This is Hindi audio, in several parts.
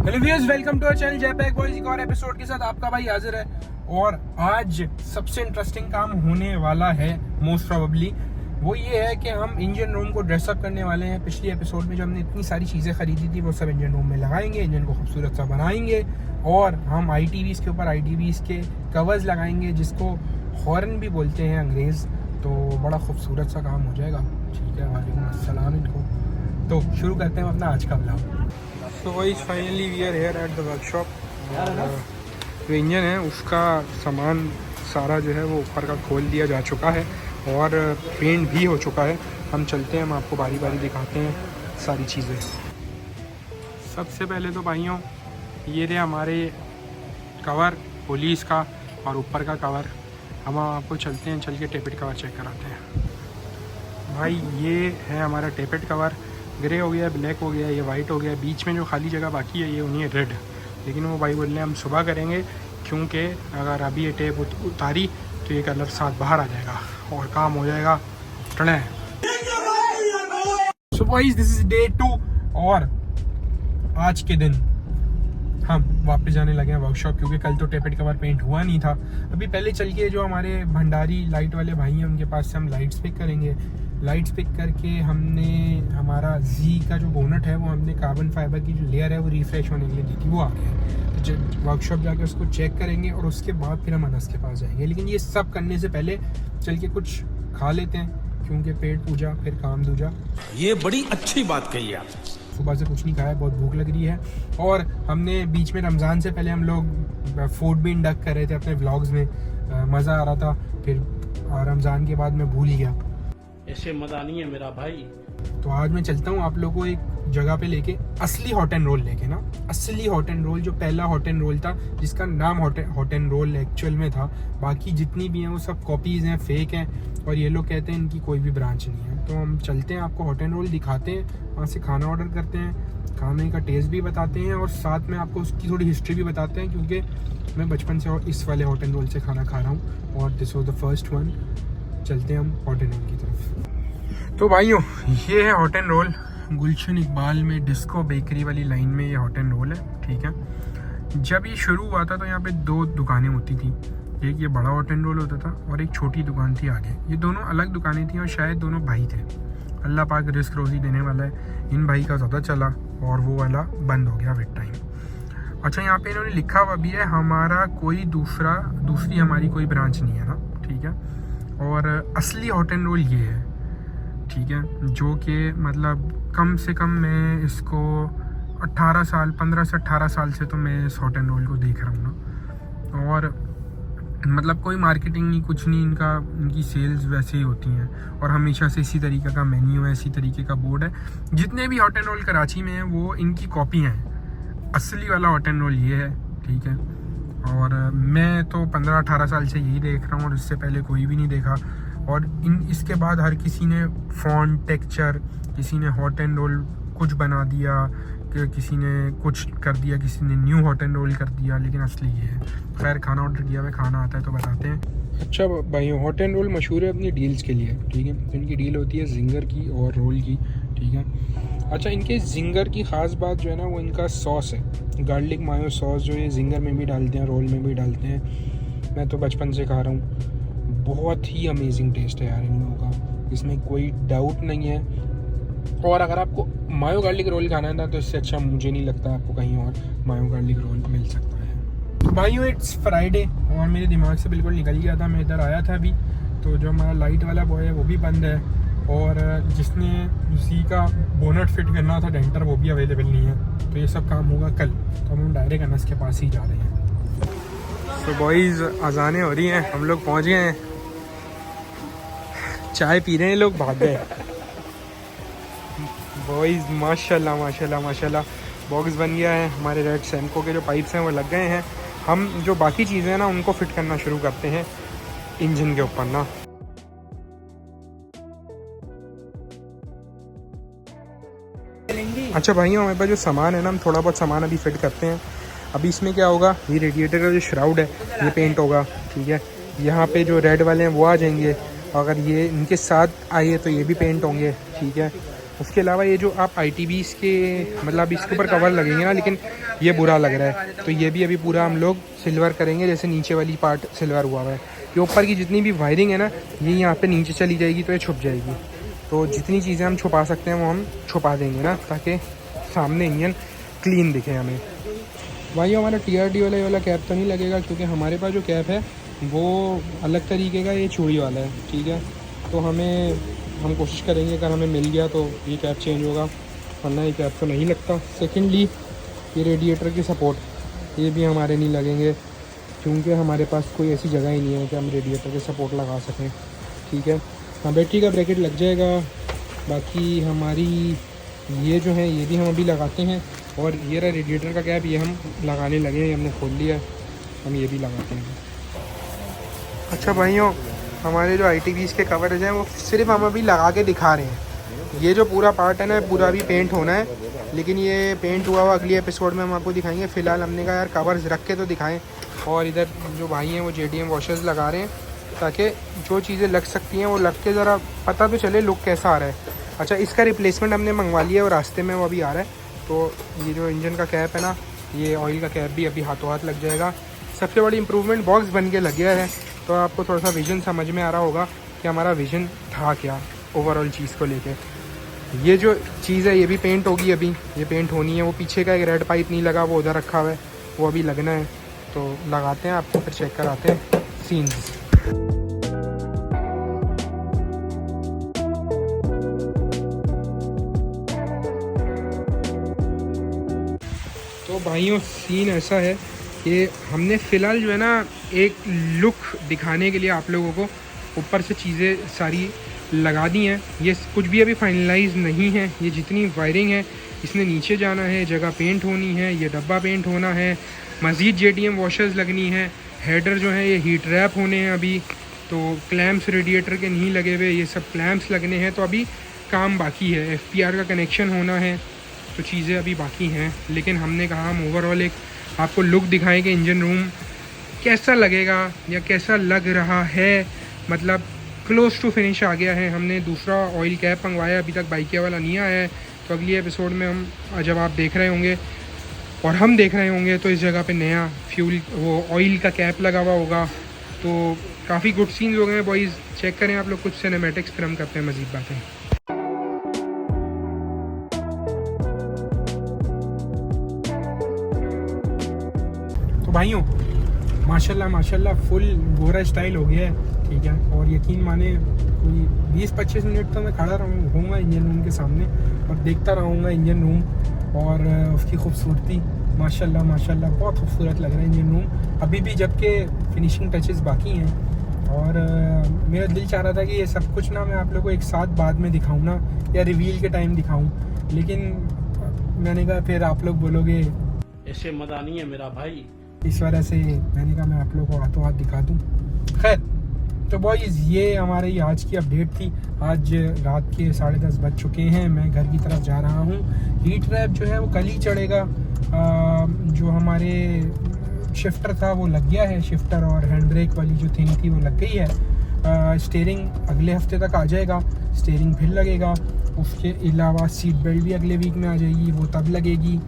Hello viewers, welcome to our channel Jai pack boys. एक और एपिसोड के साथ आपका भाई हाजिर है और आज सबसे इंटरेस्टिंग काम होने वाला है मोस्ट प्रोबेबली। वो ये है कि हम इंजन रूम को ड्रेसअप करने वाले हैं। पिछली एपिसोड में जो हमने इतनी सारी चीज़ें खरीदी थी वो सब इंजन रूम में लगाएंगे, इंजन को खूबसूरत सा बनाएंगे और हम ITVs के ऊपर ITVs के कवर्स लगाएंगे जिसको हॉर्न भी बोलते हैं अंग्रेज़। तो बड़ा खूबसूरत सा काम हो जाएगा। ठीक है, वालेकुम अस्सलाम इनको। तो शुरू करते हैं अपना आज का ब्लॉग। तो वही finally we are here at the workshop. जो इंजन है उसका सामान सारा जो है वो ऊपर का खोल दिया जा चुका है और पेंट भी हो चुका है। हम चलते हैं, हम आपको बारी बारी दिखाते हैं सारी चीज़ें। सबसे पहले तो भाइयों ये रहे हमारे कवर पुलिस का और ऊपर का कवर। हम आपको चलते हैं, चल के टेपेड कवर चेक कराते हैं। भाई ये है हमारा टेपेड कवर। ग्रे हो गया, ब्लैक हो गया, ये वाइट हो गया, बीच में जो खाली जगह बाकी है ये उन्हीं रेड। लेकिन वो भाई बोल रहे हैं हम सुबह करेंगे क्योंकि अगर अभी ये टेप उतारी तो ये कलर साथ बाहर आ जाएगा और काम हो जाएगा टने। So guys this is day 2 और आज के दिन हम वापस जाने लगे हैं वर्कशॉप क्योंकि कल तो टेपेड कवर पेंट हुआ नहीं था। अभी पहले चल के जो हमारे भंडारी लाइट वाले भाई हैं उनके पास से हम लाइट्स पिक करेंगे। लाइट्स पिक करके हमने हमारा जी का जो बोनट है वो हमने कार्बन फाइबर की जो लेयर है वो रिफ्रेश होने के लिए दी थी, वो आ गया है। तो वर्कशॉप जाकर उसको चेक करेंगे और उसके बाद फिर हम अनस के पास जाएंगे। लेकिन ये सब करने से पहले चल के कुछ खा लेते हैं क्योंकि पेट पूजा फिर काम दूजा। ये बड़ी अच्छी बात कही आप। सुबह से कुछ नहीं खाया, बहुत भूख लग रही है। और हमने बीच में रमज़ान से पहले हम लोग फूड भी इंडक्ट कर रहे थे अपने व्लॉग्स में, मज़ा आ रहा था। फिर रमज़ान के बाद मैं भूल गया। ऐसे मजा नहीं है मेरा भाई। तो आज मैं चलता हूँ आप लोगों को एक जगह पे लेके, असली हॉट एंड रोल लेके ना, असली हॉट एंड रोल जो पहला हॉट एंड रोल था जिसका नाम हॉट एंड रोल एक्चुअल में था। बाकी जितनी भी हैं वो सब कॉपीज़ हैं, फेक हैं और ये लोग कहते हैं इनकी कोई भी ब्रांच नहीं है। तो हम चलते हैं, आपको हॉट एंड रोल दिखाते हैं, वहाँ से खाना ऑर्डर करते हैं, खाने का टेस्ट भी बताते हैं और साथ में आपको उसकी थोड़ी हिस्ट्री भी बताते हैं क्योंकि मैं बचपन से इस वाले हॉट एंड रोल से खाना खा रहा हूँ और this was the first one. चलते हैं हम हॉट एंड रोल की तरफ। तो भाइयों ये है हॉट एंड रोल, गुलशन इकबाल में डिस्को बेकरी वाली लाइन में ये हॉट एंड रोल है। ठीक है, जब ये शुरू हुआ था तो यहाँ पे 2 दुकानें होती थी, एक ये बड़ा हॉट एंड रोल होता था और एक छोटी दुकान थी आगे। ये दोनों अलग दुकानें थी और शायद दोनों भाई थे। अल्लाह पाक रिस्क रोज़ी देने वाला है, इन भाई का ज़्यादा चला और वो वाला बंद हो गया विद टाइम। अच्छा, यहाँ पे इन्होंने लिखा हुआ भी है हमारा कोई दूसरी हमारी कोई ब्रांच नहीं है ना। ठीक है, और असली हॉट एंड रोल ये है। ठीक है, जो कि मतलब कम से कम मैं इसको 15 से 18 साल से तो मैं इस हॉट एंड रोल को देख रहा हूँ ना। और मतलब कोई मार्केटिंग नहीं, कुछ नहीं, इनकी सेल्स वैसे ही होती हैं और हमेशा से इसी तरीके का मेन्यू है, इसी तरीके का बोर्ड है। जितने भी हॉट एंड रोल कराची में हैं वो इनकी कॉपी हैं। असली वाला हॉट एंड रोल ये है। ठीक है, और मैं तो 15-18 साल से यही देख रहा हूँ और इससे पहले कोई भी नहीं देखा। और इसके बाद हर किसी ने फॉन्ट टेक्सचर, किसी ने हॉट एंड रोल कुछ बना दिया, किसी ने कुछ कर दिया, किसी ने न्यू हॉट एंड रोल कर दिया, लेकिन असली ये है। खैर खाना ऑर्डर किया हुआ, खाना आता है तो बताते हैं। अच्छा भाई, हॉट एंड रोल मशहूर है अपनी डील्स के लिए। ठीक है, तो इनकी डील होती है जिंगर की और रोल की। ठीक है, अच्छा इनके जिंगर की ख़ास बात जो है ना वो इनका सॉस है, गार्लिक मायो सॉस, जो ये जिंगर में भी डालते हैं, रोल में भी डालते हैं। मैं तो बचपन से खा रहा हूँ, बहुत ही अमेजिंग टेस्ट है यार इन लोगों का, इसमें कोई डाउट नहीं है। और अगर आपको मायो गार्लिक रोल खाना है ना तो इससे अच्छा मुझे नहीं लगता आपको कहीं और मायो गार्लिक रोल मिल सकता है। भाइयों इट्स फ्राइडे और मेरे दिमाग से बिल्कुल निकल गया था, मैं इधर आया था अभी तो जो हमारा लाइट वाला बॉय है वो भी बंद है और जिसने उसी का बोनट फिट करना था डेंटर वो भी अवेलेबल नहीं है। तो ये सब काम होगा कल, तो हम डायरेक्ट अनस के पास ही जा रहे हैं। तो बॉयज़ अजानें हो रही हैं, हम लोग पहुँच गए हैं, चाय पी रहे हैं लोग, भाग गए बॉयज़। माशाल्लाह माशाल्लाह माशाल्लाह बॉक्स बन गया है। हमारे रेड सैमको के जो पाइप्स हैं वो लग गए हैं। हम जो बाकी चीज़ें हैं ना उनको फिट करना शुरू करते हैं इंजन के ऊपर ना। अच्छा भाइयों, हमारे पास जो सामान है ना, हम थोड़ा बहुत सामान अभी फिट करते हैं। अभी इसमें क्या होगा, ये रेडिएटर का जो श्राउड है ये पेंट होगा। ठीक है, यहाँ पे जो रेड वाले हैं वो आ जाएंगे, अगर ये इनके साथ आए तो ये भी पेंट होंगे। ठीक है, उसके अलावा ये जो आप ITBs के मतलब इसके ऊपर कवर लगेंगे ना, लेकिन ये बुरा लग रहा है, तो ये भी अभी पूरा हम लोग सिल्वर करेंगे। जैसे नीचे वाली पार्ट सिल्वर हुआ है, ये ऊपर की जितनी भी वायरिंग है ना, ये यहाँ पे नीचे चली जाएगी तो ये छुप जाएगी। तो जितनी चीज़ें हम छुपा सकते हैं वो हम छुपा देंगे ना, ताकि सामने इंजन क्लीन दिखे हमें। भाई हमारा TRD वाला कैप तो नहीं लगेगा, क्योंकि हमारे पास जो कैप है वो अलग तरीके का, ये चूड़ी वाला है, ठीक है। तो हम कोशिश करेंगे, अगर हमें मिल गया तो ये कैप चेंज होगा, वरना ये कैप तो नहीं लगता। सेकेंडली ये रेडिएटर की सपोर्ट, ये भी हमारे नहीं लगेंगे, क्योंकि हमारे पास कोई ऐसी जगह ही नहीं है कि हम रेडिएटर के सपोर्ट लगा सकें, ठीक है। हाँ, बैटरी का ब्रैकेट लग जाएगा। बाकी हमारी ये जो है ये भी हम अभी लगाते हैं, और ये रहा रेडिएटर का कैप, ये हम लगाने लगे हैं, हमने खोल लिया, हम ये भी लगाते हैं। अच्छा भाइयों, हमारे जो ITBs के कवरेज हैं वो सिर्फ हम अभी लगा के दिखा रहे हैं। ये जो पूरा पार्ट है ना, पूरा अभी पेंट होना है, लेकिन ये पेंट हुआ हुआ अगली एपिसोड में हम आपको दिखाएंगे। फ़िलहाल हमने कहा यार कवर्स रख के तो दिखाएं। और इधर जो भाई हैं वो JDM वॉशर्स लगा रहे हैं, ताकि जो चीज़ें लग सकती हैं वो लग के ज़रा पता तो चले लुक कैसा आ रहा है। अच्छा, इसका रिप्लेसमेंट हमने मंगवा लिया है और रास्ते में वो अभी आ रहा है। तो ये जो इंजन का कैप है ना, ये ऑयल का कैप भी अभी हाथों हाथ लग जाएगा। सबसे बड़ी इम्प्रूवमेंट बॉक्स बन के लग गया है, तो आपको थोड़ा सा विज़न समझ में आ रहा होगा कि हमारा विज़न था क्या ओवरऑल चीज़ को लेके। ये जो चीज़ है ये भी पेंट होगी, अभी ये पेंट होनी है। वो पीछे का एक रेड पाइप नहीं लगा, वो उधर रखा हुआ है, वो अभी लगना है, तो लगाते हैं, आपको फिर चेक कराते हैं सीन्स। तो भाइयों सीन ऐसा है कि हमने फ़िलहाल जो है ना एक लुक दिखाने के लिए आप लोगों को ऊपर से चीज़ें सारी लगा दी हैं। ये कुछ भी अभी फाइनलाइज नहीं है। ये जितनी वायरिंग है इसने नीचे जाना है, जगह पेंट होनी है, ये डब्बा पेंट होना है, मज़ीद JDM वॉशर्स लगनी है, हेडर जो है ये हीट रैप होने हैं अभी, तो क्लैम्प्स रेडिएटर के नहीं लगे हुए, ये सब क्लैम्प्स लगने हैं। तो अभी काम बाकी है, FPR का कनेक्शन होना है, तो चीज़ें अभी बाकी हैं। लेकिन हमने कहा हम ओवरऑल एक आपको लुक दिखाएं कि इंजन रूम कैसा लगेगा या कैसा लग रहा है, मतलब क्लोज टू फिनिश आ गया है। हमने दूसरा ऑयल कैप मंगवाया, अभी तक बाइकिया वाला नहीं आया है, तो अगली एपिसोड में हम जब आप देख रहे होंगे और हम देख रहे होंगे तो इस जगह पे नया फ्यूल वो ऑयल का कैप लगा हुआ होगा। तो काफ़ी गुड सीन्स हो गए हैं बॉयज़, चेक करें आप लोग कुछ सिनेमैटिक्स, फिर हम करते हैं मज़ीद बातें। तो भाइयों माशाल्लाह फुल गोरा स्टाइल हो गया है, ठीक है। और यकीन माने कोई 20-25 मिनट तो मैं खड़ा रहूँगा इंजन रूम के सामने और देखता रहूँगा इंजन रूम और उसकी खूबसूरती। माशाल्लाह बहुत खूबसूरत लग रहा है इंजन रूम, अभी भी जबकि फिनिशिंग टचेस बाकी हैं। और मेरा दिल चाह रहा था कि ये सब कुछ ना मैं आप लोगों को एक साथ बाद में दिखाऊँ ना, या रिवील के टाइम दिखाऊँ, लेकिन मैंने कहा फिर आप लोग बोलोगे ऐसे मदानी है मेरा भाई, इस वजह से मैंने कहा मैं आप लोगों को हाथों हाथ दिखा दूँ। खैर तो बॉयज़ ये हमारी आज की अपडेट थी। आज रात के 10:30 बज चुके हैं, मैं घर की तरफ जा रहा हूँ। हीट रैप जो है वो कल ही चढ़ेगा। जो हमारे शिफ्टर था वो लग गया है, शिफ्टर और हैंड ब्रेक वाली जो थिंग थी वो लग गई है। स्टीयरिंग अगले हफ्ते तक आ जाएगा, स्टीयरिंग फिर लगेगा। उसके अलावा सीट बेल्ट भी अगले वीक में आ जाएगी, वो तब लगेगी।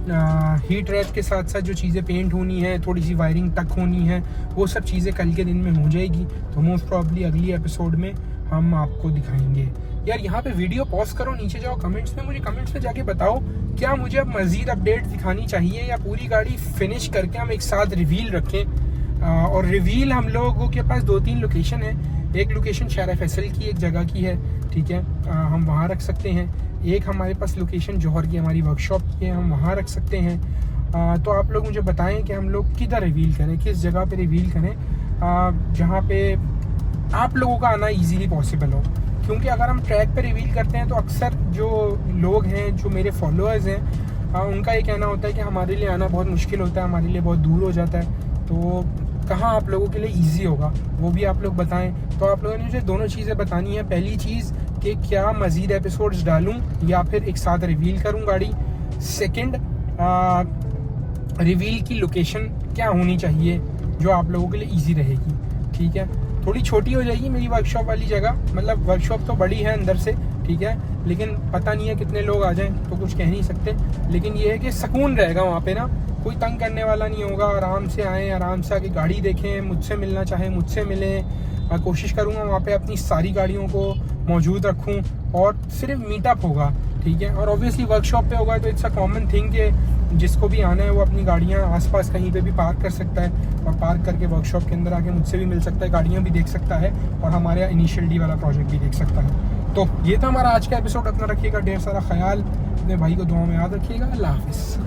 हीट रैप के साथ साथ जो चीज़ें पेंट होनी है, थोड़ी सी वायरिंग टक होनी है, वो सब चीज़ें कल के दिन में हो जाएगी। तो मोस्ट प्रॉब्ली अगली एपिसोड में हम आपको दिखाएंगे। यार यहाँ पे वीडियो पॉज करो, नीचे जाओ कमेंट्स में, मुझे कमेंट्स में जाके बताओ क्या मुझे अब मज़ीद अपडेट दिखानी चाहिए या पूरी गाड़ी फिनिश करके हम एक साथ रिवील रखें। और रिवील हम लोगों के पास 2-3 लोकेशन है। एक लोकेशन शारा फैसल की एक जगह की है, ठीक है, हम वहाँ रख सकते हैं। एक हमारे पास लोकेशन जौहर की हमारी वर्कशॉप की है, हम वहाँ रख सकते हैं। तो आप लोग मुझे बताएं कि हम लोग किधर रिवील करें, किस जगह पे रिवील करें, जहाँ पे आप लोगों का आना इजीली पॉसिबल हो। क्योंकि अगर हम ट्रैक पे रिवील करते हैं तो अक्सर जो लोग हैं, जो मेरे फॉलोअर्स हैं, उनका ये कहना होता है कि हमारे लिए आना बहुत मुश्किल होता है, हमारे लिए बहुत दूर हो जाता है। तो कहाँ आप लोगों के लिए ईजी होगा वो भी आप लोग बताएं। तो आप लोगों ने मुझे दोनों चीज़ें बतानी है। पहली चीज़ कि क्या मज़ीद एपिसोड्स डालूं या फिर एक साथ रिवील करूं गाड़ी। सेकंड, रिवील की लोकेशन क्या होनी चाहिए जो आप लोगों के लिए इजी रहेगी, ठीक है। थोड़ी छोटी हो जाएगी मेरी वर्कशॉप वाली जगह, मतलब वर्कशॉप तो बड़ी है अंदर से, ठीक है, लेकिन पता नहीं है कितने लोग आ जाएं तो कुछ कह नहीं सकते, लेकिन ये है कि सुकून रहेगा वहाँ पे ना, कोई तंग करने वाला नहीं होगा, आराम से आएँ, आराम से आके गाड़ी देखें, मुझसे मिलना चाहें मुझसे मिलें। मैं कोशिश करूँगा वहाँ पे अपनी सारी गाड़ियों को मौजूद रखूँ और सिर्फ मीटअप होगा, ठीक है। और ऑब्वियसली वर्कशॉप पे होगा तो इट्स अ कॉमन थिंग कि जिसको भी आना है वो अपनी गाड़ियाँ आसपास कहीं पे भी पार्क कर सकता है और पार्क करके वर्कशॉप के अंदर आके मुझसे भी मिल सकता है, गाड़ियाँ भी देख सकता है और हमारे इनिशियल डी वाला प्रोजेक्ट भी देख सकता है। तो ये था हमारा आज का एपिसोड। अपना रखिएगा ढेर सारा ख्याल, अपने भाई को दुआ में याद रखिएगा। अल्लाह हाफिज़।